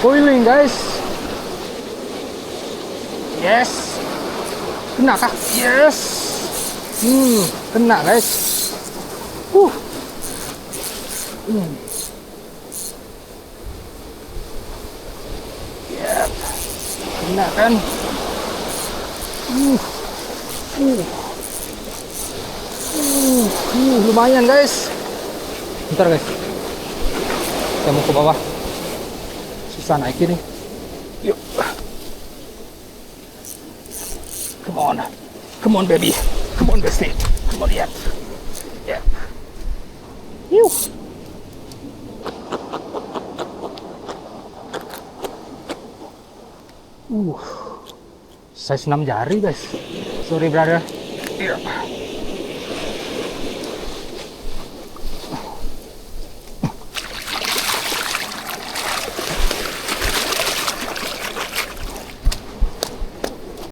Boiling guys. Yes. Kena kah? Yes. Kena guys. Yep. Kena kan? Lumayan guys. Bentar guys. Kita mau ke bawah. Susah naikin nih. Yuk. Come on baby. Come on bestie. Come on lihat. Yeah. Yuk. Size 6 jari guys. Sorry brother. Yeah.